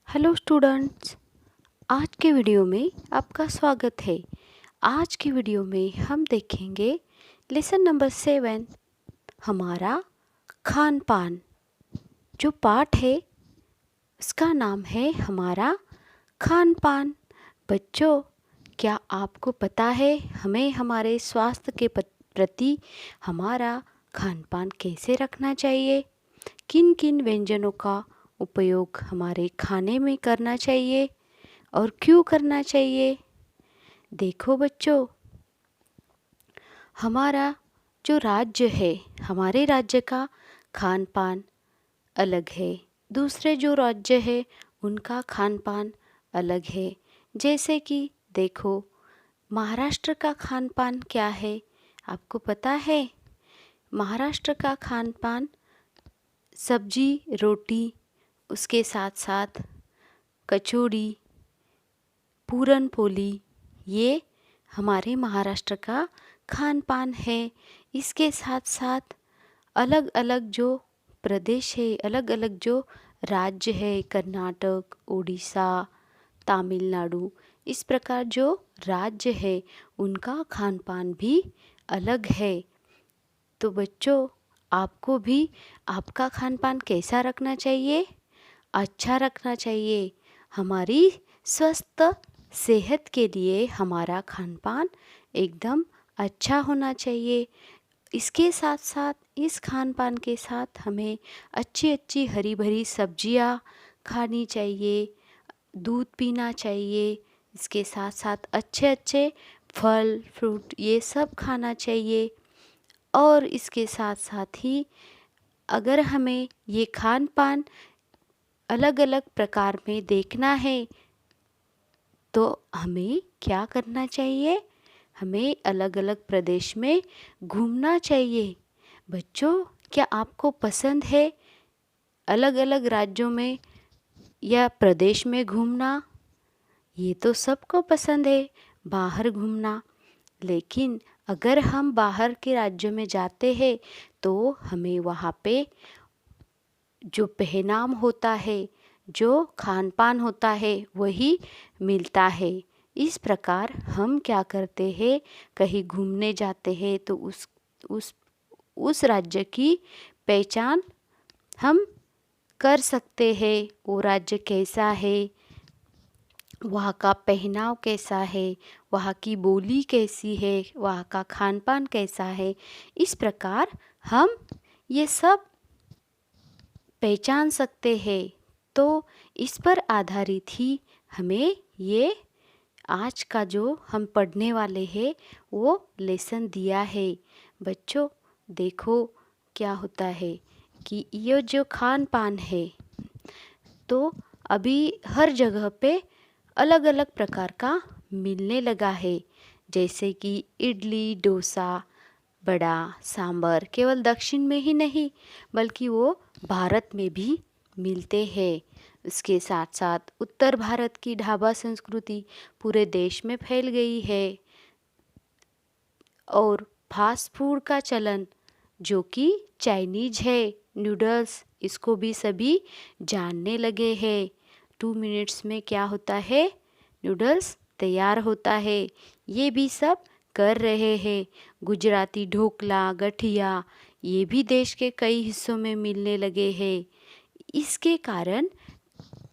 Hello students, आज के video में आपका स्वागत है। आज की वीडियो में हम देखेंगे लेसन नंबर 7 हमारा खान पान। जो पाठ है उसका नाम है हमारा खान पान। बच्चों, क्या आपको पता है हमें हमारे स्वास्थ्य के प्रति हमारा खान पान कैसे रखना चाहिए? किन किन व्यंजनों का उपयोग हमारे खाने में करना चाहिए और क्यों करना चाहिए? देखो बच्चों, हमारा जो राज्य है, हमारे राज्य का खान पान अलग है। दूसरे जो राज्य है उनका खान पान अलग है। जैसे कि देखो, महाराष्ट्र का खान पान क्या है आपको पता है? महाराष्ट्र का खान पान सब्जी रोटी, उसके साथ साथ कचौड़ी, पूरन पोली, ये हमारे महाराष्ट्र का खान पान है। इसके साथ साथ अलग अलग जो प्रदेश है, अलग अलग जो राज्य है, कर्नाटक, उड़ीसा, तमिलनाडु, इस प्रकार जो राज्य है उनका खान पान भी अलग है। तो बच्चों, आपको भी आपका खान पान कैसा रखना चाहिए? अच्छा रखना चाहिए। हमारी स्वस्थ सेहत के लिए हमारा खान पान एकदम अच्छा होना चाहिए। इसके साथ साथ, इस खान पान के साथ हमें अच्छी अच्छी हरी भरी सब्जियां खानी चाहिए, दूध पीना चाहिए। इसके साथ साथ अच्छे अच्छे फल फ्रूट ये सब खाना चाहिए। और इसके साथ साथ ही अगर हमें ये खान पान अलग अलग प्रकार में देखना है तो हमें क्या करना चाहिए? हमें अलग अलग प्रदेश में घूमना चाहिए। बच्चों, क्या आपको पसंद है अलग अलग राज्यों में या प्रदेश में घूमना? ये तो सबको पसंद है बाहर घूमना। लेकिन अगर हम बाहर के राज्यों में जाते हैं तो हमें वहाँ पे जो पहनाम होता है, जो खान पान होता है, वही मिलता है। इस प्रकार हम क्या करते हैं, कहीं घूमने जाते हैं तो उस राज्य की पहचान हम कर सकते हैं। वो राज्य कैसा है, वहाँ का पहनाव कैसा है, वहाँ की बोली कैसी है, वहाँ का खान पान कैसा है, इस प्रकार हम ये सब पहचान सकते हैं। तो इस पर आधारित ही हमें ये आज का जो हम पढ़ने वाले हैं वो लेसन दिया है। बच्चों, देखो क्या होता है कि ये जो खान पान है तो अभी हर जगह पे अलग अलग प्रकार का मिलने लगा है। जैसे कि इडली, डोसा, बड़ा, सांभर केवल दक्षिण में ही नहीं बल्कि वो भारत में भी मिलते हैं। उसके साथ साथ उत्तर भारत की ढाबा संस्कृति पूरे देश में फैल गई है। और फास्ट फूड का चलन जो कि चाइनीज है, नूडल्स, इसको भी सभी जानने लगे हैं। 2 मिनट्स में क्या होता है, नूडल्स तैयार होता है। ये भी सब कर रहे हैं। गुजराती ढोकला, गठिया, ये भी देश के कई हिस्सों में मिलने लगे हैं। इसके कारण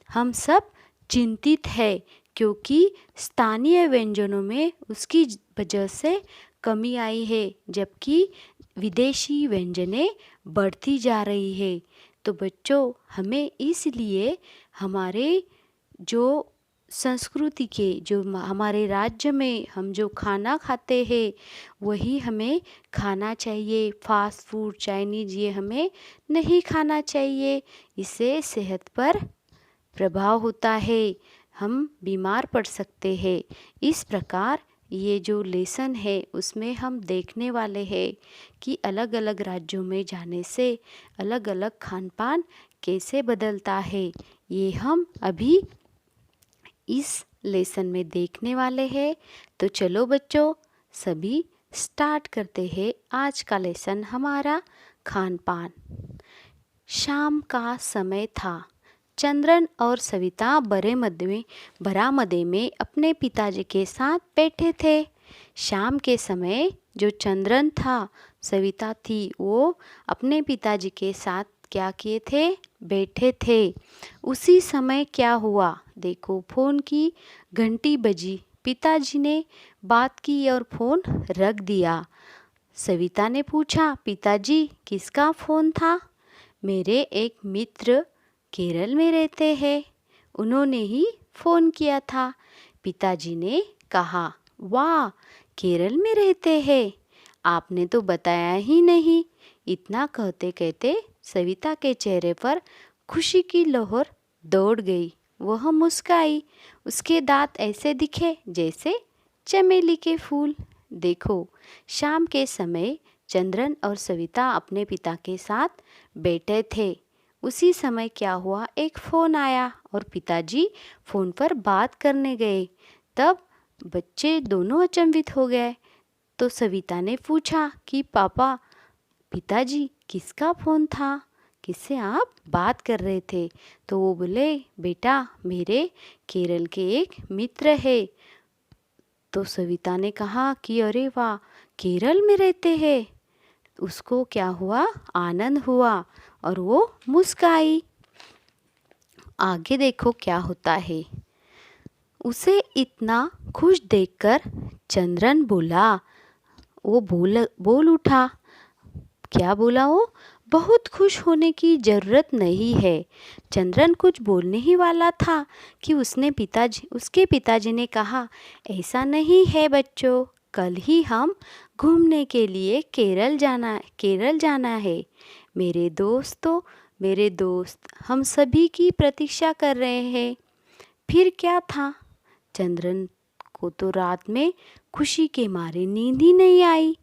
हम सब चिंतित है क्योंकि स्थानीय व्यंजनों में उसकी वजह से कमी आई है, जबकि विदेशी व्यंजनें बढ़ती जा रही है। तो बच्चों, हमें इसलिए हमारे जो संस्कृति के, जो हमारे राज्य में हम जो खाना खाते हैं वही हमें खाना चाहिए। फास्ट फूड, चाइनीज ये हमें नहीं खाना चाहिए। इससे सेहत पर प्रभाव होता है, हम बीमार पड़ सकते हैं। इस प्रकार ये जो लेसन है उसमें हम देखने वाले हैं कि अलग अलग राज्यों में जाने से अलग अलग खान पान कैसे बदलता है। ये हम अभी इस लेसन में देखने वाले हैं। तो चलो बच्चों, सभी स्टार्ट करते हैं आज का लेसन हमारा खान पान। शाम का समय था। चंद्रन और सविता बरामदे में अपने पिताजी के साथ बैठे थे। शाम के समय जो चंद्रन था, सविता थी, वो अपने पिताजी के साथ क्या किए थे, बैठे थे। उसी समय क्या हुआ, देखो फ़ोन की घंटी बजी। पिताजी ने बात की और फ़ोन रख दिया। सविता ने पूछा, पिताजी किसका फ़ोन था? मेरे एक मित्र केरल में रहते हैं, उन्होंने ही फ़ोन किया था। पिताजी ने कहा, वाह, केरल में रहते हैं, आपने तो बताया ही नहीं। इतना कहते कहते सविता के चेहरे पर खुशी की लहर दौड़ गई। वह मुस्काई। उसके दांत ऐसे दिखे जैसे चमेली के फूल। देखो, शाम के समय चंद्रन और सविता अपने पिता के साथ बैठे थे। उसी समय क्या हुआ, एक फ़ोन आया और पिताजी फ़ोन पर बात करने गए। तब बच्चे दोनों अचंभित हो गए। तो सविता ने पूछा कि पापा, पिताजी किसका फ़ोन था, किससे आप बात कर रहे थे? तो वो बोले, बेटा मेरे केरल के एक मित्र है। तो सविता ने कहा कि अरे वाह, केरल में रहते हैं। उसको क्या हुआ, आनंद हुआ और वो मुस्काई। आगे देखो क्या होता है। उसे इतना खुश देखकर चंद्रन बोल उठा। क्या बोला वो? बहुत खुश होने की ज़रूरत नहीं है। चंद्रन कुछ बोलने ही वाला था कि उसके पिताजी ने कहा, ऐसा नहीं है बच्चों, कल ही हम घूमने के लिए केरल जाना है। मेरे दोस्त हम सभी की प्रतीक्षा कर रहे हैं। फिर क्या था, चंद्रन को तो रात में खुशी के मारे नींद ही नहीं आई।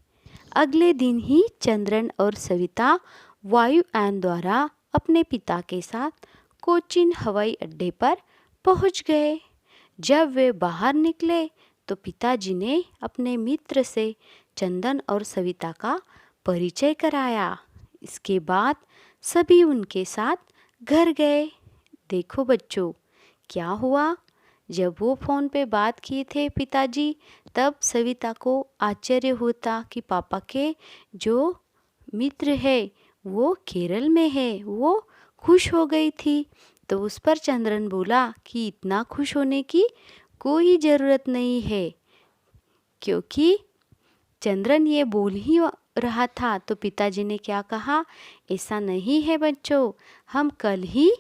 अगले दिन ही चंद्रन और सविता वायुयान द्वारा अपने पिता के साथ कोचीन हवाई अड्डे पर पहुंच गए। जब वे बाहर निकले तो पिताजी ने अपने मित्र से चंदन और सविता का परिचय कराया। इसके बाद सभी उनके साथ घर गए। देखो बच्चों, क्या हुआ, जब वो फ़ोन पे बात किए थे पिताजी, तब सविता को आश्चर्य होता कि पापा के जो मित्र है वो केरल में है। वो खुश हो गई थी। तो उस पर चंद्रन बोला कि इतना खुश होने की कोई ज़रूरत नहीं है, क्योंकि चंद्रन ये बोल ही रहा था। तो पिताजी ने क्या कहा, ऐसा नहीं है बच्चों, हम कल ही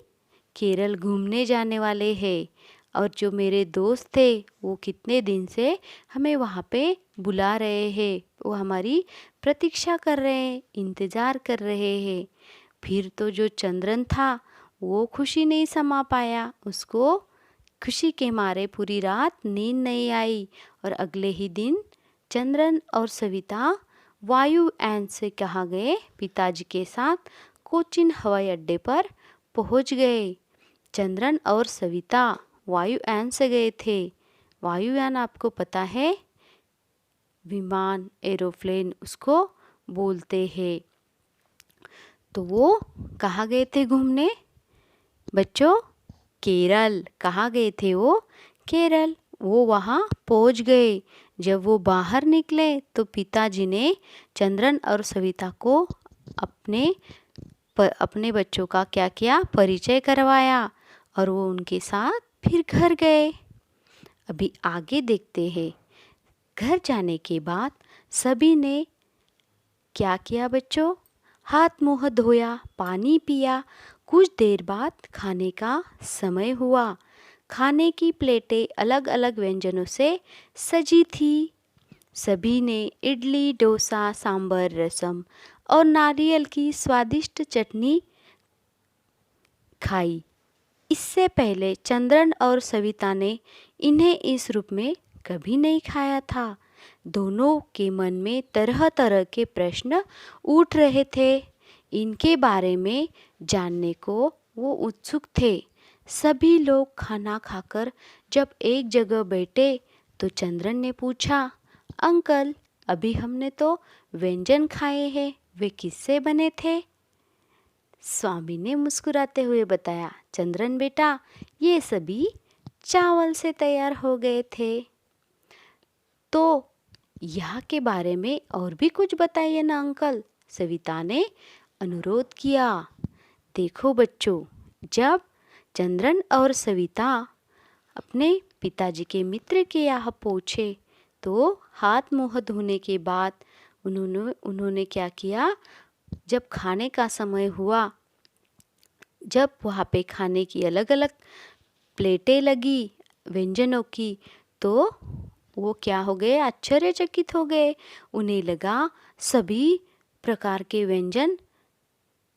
केरल घूमने जाने वाले हैं और जो मेरे दोस्त थे वो कितने दिन से हमें वहाँ पे बुला रहे हैं, वो हमारी प्रतीक्षा कर रहे हैं, इंतज़ार कर रहे हैं। फिर तो जो चंद्रन था वो खुशी नहीं समा पाया। उसको खुशी के मारे पूरी रात नींद नहीं आई और अगले ही दिन चंद्रन और सविता वायुयान से कहा गए पिताजी के साथ कोचीन हवाई अड्डे पर पहुंच गए। चंद्रन और सविता वायुयान से गए थे। वायुयान आपको पता है, विमान, एरोप्लेन उसको बोलते हैं। तो वो कहाँ गए थे घूमने बच्चों? केरल। कहाँ गए थे वो? केरल। वो वहाँ पहुँच गए। जब वो बाहर निकले तो पिताजी ने चंद्रन और सविता को अपने बच्चों का क्या किया, परिचय करवाया और वो उनके साथ फिर घर गए। अभी आगे देखते हैं। घर जाने के बाद सभी ने क्या किया बच्चों? हाथ मुँह धोया, पानी पिया। कुछ देर बाद खाने का समय हुआ। खाने की प्लेटें अलग अलग व्यंजनों से सजी थी। सभी ने इडली, डोसा, सांभर, रसम और नारियल की स्वादिष्ट चटनी खाई। इससे पहले चंद्रन और सविता ने इन्हें इस रूप में कभी नहीं खाया था। दोनों के मन में तरह तरह के प्रश्न उठ रहे थे। इनके बारे में जानने को वो उत्सुक थे। सभी लोग खाना खाकर जब एक जगह बैठे तो चंद्रन ने पूछा, अंकल, अभी हमने तो व्यंजन खाए हैं, वे किससे बने थे? स्वामी ने मुस्कुराते हुए बताया, चंद्रन बेटा, ये सभी चावल से तैयार हो गए थे। तो यहाँ के बारे में और भी कुछ बताइए ना अंकल, सविता ने अनुरोध किया। देखो बच्चों, जब चंद्रन और सविता अपने पिताजी के मित्र के यहाँ पहुँचे तो हाथ मुँह धोने के बाद उन्होंने क्या किया, जब खाने का समय हुआ, जब वहाँ पे खाने की अलग अलग प्लेटें लगी व्यंजनों की, तो वो क्या हो गए, आश्चर्यचकित हो गए। उन्हें लगा सभी प्रकार के व्यंजन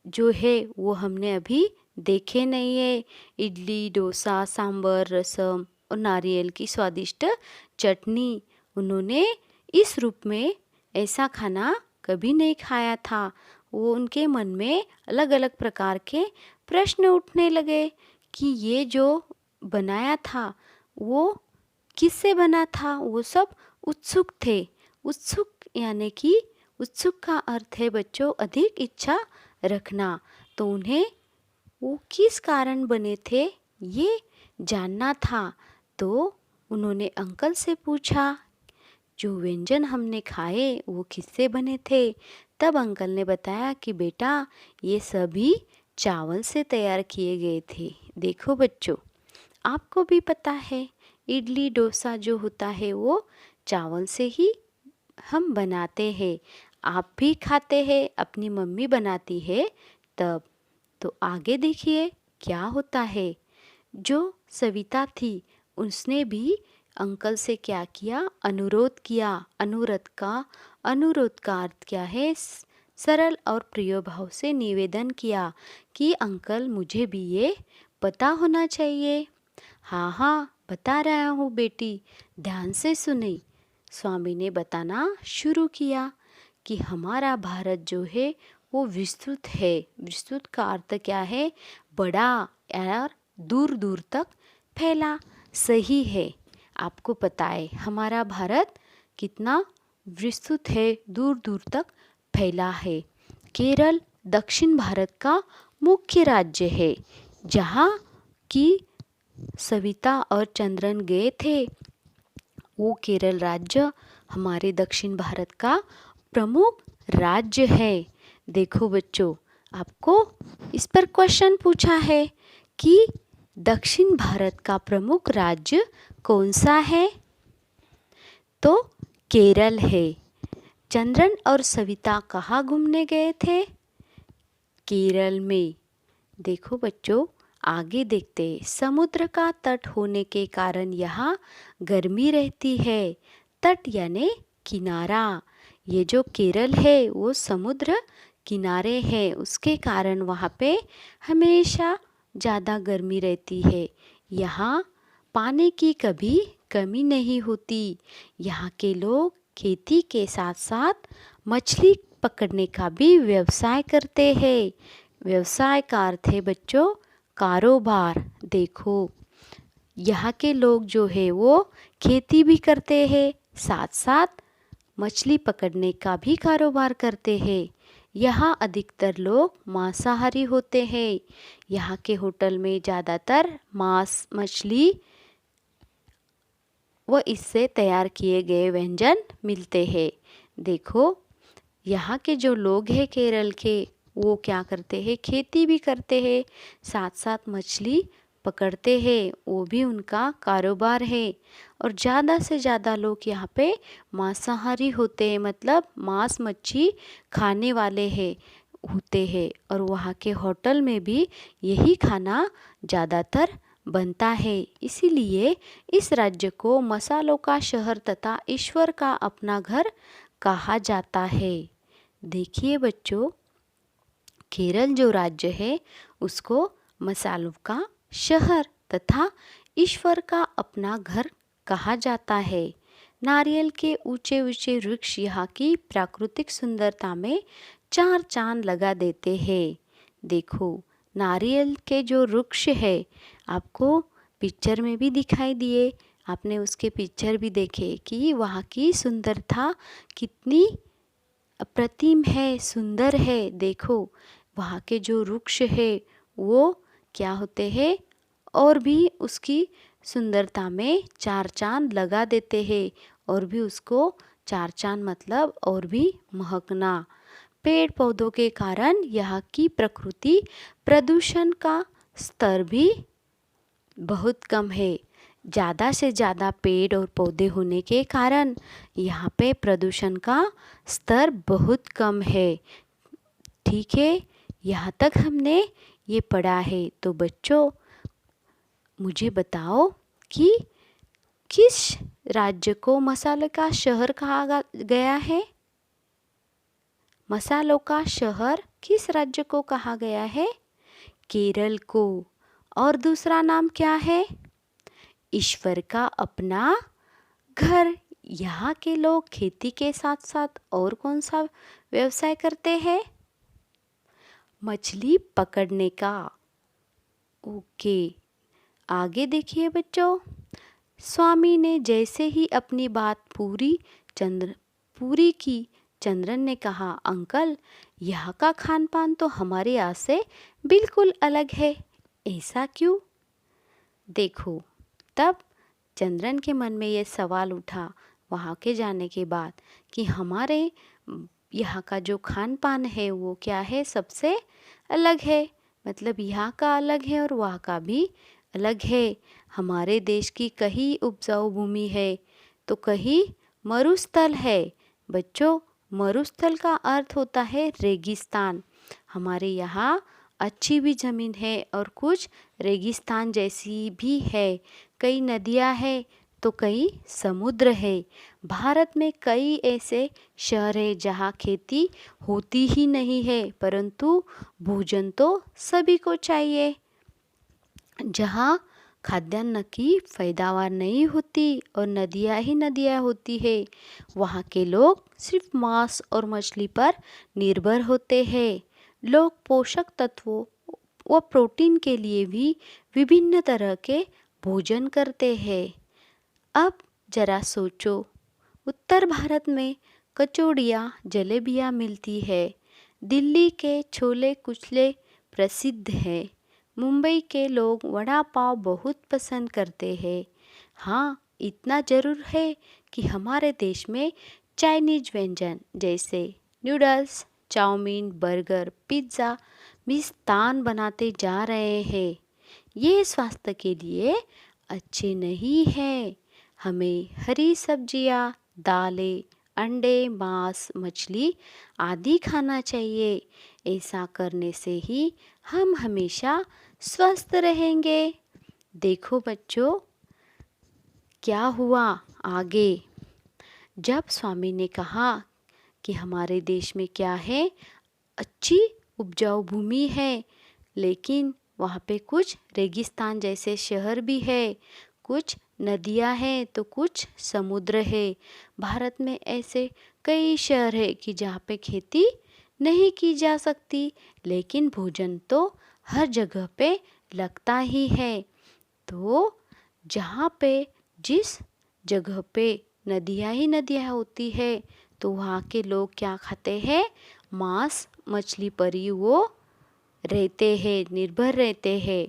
जो है वो हमने अभी देखे नहीं है। इडली, डोसा, सांभर, रसम और नारियल की स्वादिष्ट चटनी, उन्होंने इस रूप में ऐसा खाना कभी नहीं खाया था। वो उनके मन में अलग अलग प्रकार के प्रश्न उठने लगे कि ये जो बनाया था वो किससे बना था। वो सब उत्सुक थे। उत्सुक यानी कि उत्सुक का अर्थ है बच्चों अधिक इच्छा रखना। तो उन्हें वो किस कारण बने थे ये जानना था। तो उन्होंने अंकल से पूछा, जो व्यंजन हमने खाए वो किससे बने थे। तब अंकल ने बताया कि बेटा, ये सभी चावल से तैयार किए गए थे। देखो बच्चों, आपको भी पता है इडली डोसा जो होता है वो चावल से ही हम बनाते हैं। आप भी खाते हैं, अपनी मम्मी बनाती है तब। तो आगे देखिए क्या होता है। जो सविता थी उसने भी अंकल से क्या किया, अनुरोध किया। अनुरोध का अर्थ क्या है, सरल और प्रिय भाव से निवेदन किया कि अंकल मुझे भी ये पता होना चाहिए। हाँ हाँ बता रहा हूँ बेटी, ध्यान से सुने। स्वामी ने बताना शुरू किया कि हमारा भारत जो है वो विस्तृत है। विस्तृत का अर्थ क्या है, बड़ा और दूर दूर तक फैला। सही है, आपको पता है हमारा भारत कितना विस्तृत है, दूर दूर तक फैला है। केरल दक्षिण भारत का मुख्य राज्य है, जहाँ की सविता और चंद्रन गए थे। वो केरल राज्य हमारे दक्षिण भारत का प्रमुख राज्य है। देखो बच्चों, आपको इस पर क्वेश्चन पूछा है कि दक्षिण भारत का प्रमुख राज्य कौन सा है, तो केरल है। चंद्रन और सविता कहाँ घूमने गए थे, केरल में। देखो बच्चों, आगे देखते। समुद्र का तट होने के कारण यहाँ गर्मी रहती है। तट यानी किनारा। ये जो केरल है वो समुद्र किनारे है, उसके कारण वहाँ पे हमेशा ज़्यादा गर्मी रहती है। यहाँ पानी की कभी कमी नहीं होती। यहाँ के लोग खेती के साथ साथ मछली पकड़ने का भी व्यवसाय करते हैं। व्यवसाय का अर्थ है बच्चों कारोबार। देखो, यहाँ के लोग जो है वो खेती भी करते हैं, साथ साथ मछली पकड़ने का भी कारोबार करते हैं। यहाँ अधिकतर लोग मांसाहारी होते हैं। यहाँ के होटल में ज़्यादातर मांस, मछली व इससे तैयार किए गए व्यंजन मिलते हैं। देखो, यहाँ के जो लोग हैं केरल के, वो क्या करते हैं, खेती भी करते हैं, साथ साथ मछली पकड़ते हैं, वो भी उनका कारोबार है। और ज़्यादा से ज़्यादा लोग यहाँ पे मांसाहारी होते हैं, मतलब मांस मच्छी खाने वाले हैं होते हैं। और वहाँ के होटल में भी यही खाना ज़्यादातर बनता है। इसीलिए इस राज्य को मसालों का शहर तथा ईश्वर का अपना घर कहा जाता है। देखिए बच्चों, केरल जो राज्य है उसको मसालों का शहर तथा ईश्वर का अपना घर कहा जाता है। नारियल के ऊंचे ऊंचे वृक्ष यहाँ की प्राकृतिक सुंदरता में चार चांद लगा देते हैं। देखो, नारियल के जो वृक्ष है आपको पिक्चर में भी दिखाई दिए, आपने उसके पिक्चर भी देखे कि वहाँ की सुंदरता कितनी अप्रतिम है, सुंदर है। देखो, वहाँ के जो वृक्ष है वो क्या होते हैं, और भी उसकी सुंदरता में चार चांद लगा देते हैं, और भी उसको चार चांद मतलब और भी महकना। पेड़ पौधों के कारण यहाँ की प्रकृति प्रदूषण का स्तर भी बहुत कम है। ज़्यादा से ज़्यादा पेड़ और पौधे होने के कारण यहाँ पे प्रदूषण का स्तर बहुत कम है। ठीक है, यहाँ तक हमने ये पढ़ा है। तो बच्चों मुझे बताओ कि किस राज्य को मसाले का शहर कहा गया है? मसालों का शहर किस राज्य को कहा गया है? केरल को। और दूसरा नाम क्या है? ईश्वर का अपना घर। यहाँ के लोग खेती के साथ साथ और कौन सा व्यवसाय करते हैं? मछली पकड़ने का। ओके, आगे देखिए बच्चों। स्वामी ने जैसे ही अपनी बात पूरी की, चंद्रन ने कहा, अंकल यहाँ का खान पान तो हमारे यहाँ से बिल्कुल अलग है, ऐसा क्यों? देखो, तब चंद्रन के मन में ये सवाल उठा वहाँ के जाने के बाद कि हमारे यहाँ का जो खान पान है वो क्या है, सबसे अलग है। मतलब यहाँ का अलग है और वहाँ का भी अलग है। हमारे देश की कहीं उपजाऊ भूमि है तो कहीं मरुस्थल है। बच्चों, मरुस्थल का अर्थ होता है रेगिस्तान। हमारे यहाँ अच्छी भी ज़मीन है और कुछ रेगिस्तान जैसी भी है। कई नदियाँ हैं तो कई समुद्र है। भारत में कई ऐसे शहर हैं जहाँ खेती होती ही नहीं है, परंतु भोजन तो सभी को चाहिए। जहाँ खाद्यान्न की पैदावार नहीं होती और नदियाँ ही नदियाँ होती है, वहाँ के लोग सिर्फ मांस और मछली पर निर्भर होते हैं। लोग पोषक तत्वों व प्रोटीन के लिए भी विभिन्न तरह के भोजन करते हैं। अब जरा सोचो, उत्तर भारत में कचौड़ियाँ जलेबियाँ मिलती है। दिल्ली के छोले कुचले प्रसिद्ध है। मुंबई के लोग वड़ा पाव बहुत पसंद करते हैं। हाँ, इतना ज़रूर है कि हमारे देश में चाइनीज व्यंजन जैसे नूडल्स, चाउमीन, बर्गर, पिज़्ज़ा भी स्थान बनाते जा रहे हैं। ये स्वास्थ्य के लिए अच्छे नहीं है। हमें हरी सब्जियाँ, दालें, अंडे, मांस, मछली आदि खाना चाहिए। ऐसा करने से ही हम हमेशा स्वस्थ रहेंगे। देखो बच्चों, क्या हुआ आगे। जब स्वामी ने कहा कि हमारे देश में क्या है, अच्छी उपजाऊ भूमि है, लेकिन वहाँ पे कुछ रेगिस्तान जैसे शहर भी है, कुछ नदियाँ हैं तो कुछ समुद्र है। भारत में ऐसे कई शहर है कि जहाँ पे खेती नहीं की जा सकती, लेकिन भोजन तो हर जगह पे लगता ही है। तो जहाँ पे जिस जगह पे नदियाँ ही नदियाँ होती है तो वहाँ के लोग क्या खाते हैं, मांस मछली पर ही वो रहते हैं, निर्भर रहते हैं।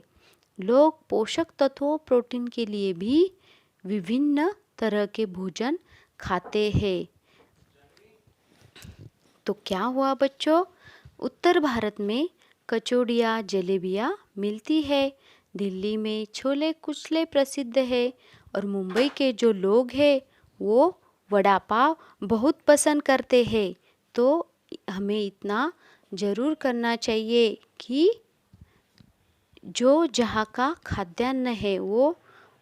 लोग पोषक तत्वों प्रोटीन के लिए भी विभिन्न तरह के भोजन खाते हैं। तो क्या हुआ बच्चों, उत्तर भारत में कचौड़ियाँ जलेबियाँ मिलती है। दिल्ली में छोले कुचले प्रसिद्ध है और मुंबई के जो लोग हैं वो वड़ा पाव बहुत पसंद करते हैं। तो हमें इतना ज़रूर करना चाहिए कि जो जहाँ का खाद्यान्न है वो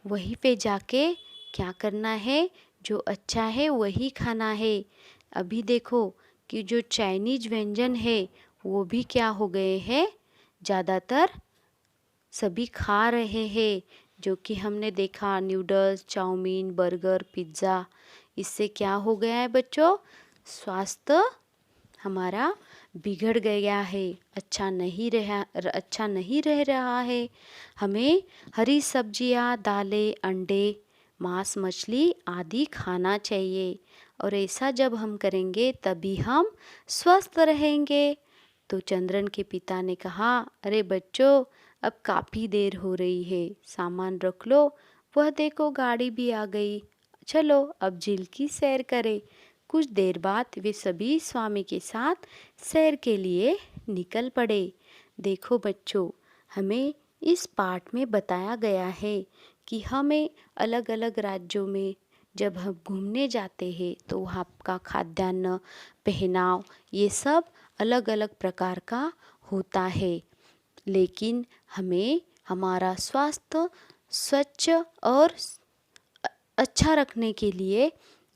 वहीं पे जाके क्या करना है, जो अच्छा है वही खाना है। अभी देखो कि जो चाइनीज व्यंजन है वो भी क्या हो गए हैं, ज़्यादातर सभी खा रहे हैं। जो कि हमने देखा नूडल्स, चाउमीन, बर्गर, पिज़्ज़ा, इससे क्या हो गया है बच्चों, स्वास्थ्य हमारा बिगड़ गया है, अच्छा नहीं रह रहा है। हमें हरी सब्जियाँ, दालें, अंडे, मांस मछली आदि खाना चाहिए और ऐसा जब हम करेंगे तभी हम स्वस्थ रहेंगे। तो चंद्रन के पिता ने कहा, अरे बच्चों, अब काफ़ी देर हो रही है, सामान रख लो, वह देखो गाड़ी भी आ गई, चलो अब झील की सैर करें। कुछ देर बाद वे सभी स्वामी के साथ सैर के लिए निकल पड़े। देखो बच्चों, हमें इस पाठ में बताया गया है कि हमें अलग अलग राज्यों में जब हम घूमने जाते हैं तो वहाँ का खाद्यान्न, पहनाव, ये सब अलग अलग प्रकार का होता है। लेकिन हमें हमारा स्वास्थ्य स्वच्छ और अच्छा रखने के लिए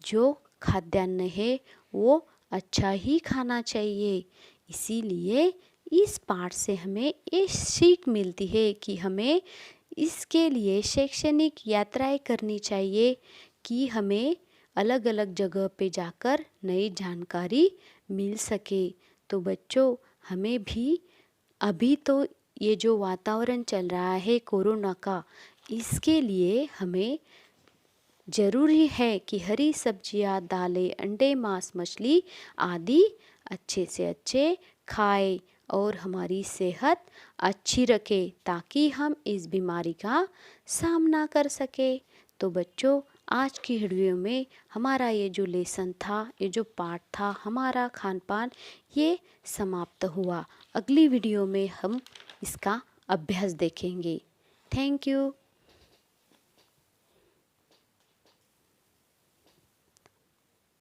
जो खाद्यान्न है वो अच्छा ही खाना चाहिए। इसीलिए इस पाठ से हमें ये सीख मिलती है कि हमें इसके लिए शैक्षणिक यात्राएं करनी चाहिए कि हमें अलग अलग जगह पे जाकर नई जानकारी मिल सके। तो बच्चों, हमें भी अभी तो ये जो वातावरण चल रहा है कोरोना का, इसके लिए हमें ज़रूरी है कि हरी सब्जियां, दालें, अंडे, मांस, मछली आदि अच्छे से अच्छे खाएं और हमारी सेहत अच्छी रखें ताकि हम इस बीमारी का सामना कर सकें। तो बच्चों, आज की वीडियो में हमारा ये जो लेसन था, ये जो पाठ था हमारा खान पान, ये समाप्त हुआ। अगली वीडियो में हम इसका अभ्यास देखेंगे। Thank you.